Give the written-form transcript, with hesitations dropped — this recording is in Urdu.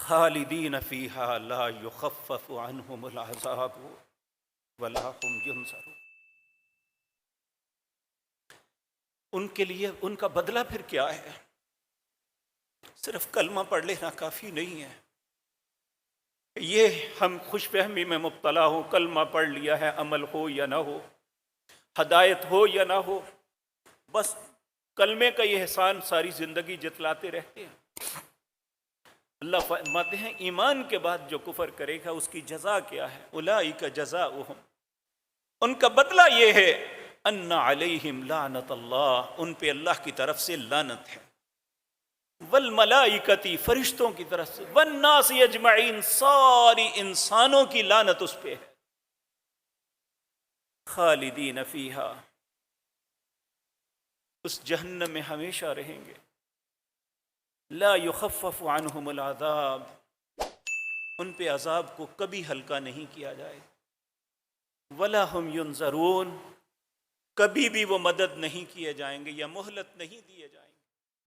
خالدین فیہا لا یخفف عنہم العذاب ولا هم ینظرون۔ ان کے لیے ان کا بدلہ پھر کیا ہے؟ صرف کلمہ پڑھ لینا کافی نہیں ہے۔ یہ ہم خوش فہمی میں مبتلا ہوں، کلمہ پڑھ لیا ہے، عمل ہو یا نہ ہو، ہدایت ہو یا نہ ہو، بس کلمے کا یہ احسان ساری زندگی جتلاتے رہتے ہیں۔ اللہ فرماتے ہیں ایمان کے بعد جو کفر کرے گا اس کی جزا کیا ہے؟ اولئک جزاؤہم، ان کا بدلہ یہ ہے ان علیہم لعنت اللہ، ان پہ اللہ کی طرف سے لعنت ہے، والملائکتی، فرشتوں کی طرف سے، والناس اجمعین، ساری انسانوں کی لعنت اس پہ ہے، خالدین فیہا، اس جہنم میں ہمیشہ رہیں گے، لا یخفف عنہم العذاب، ان پہ عذاب کو کبھی ہلکا نہیں کیا جائے، ولا ہم ینظرون، کبھی بھی وہ مدد نہیں کیے جائیں گے یا مہلت نہیں دیے جائیں گے۔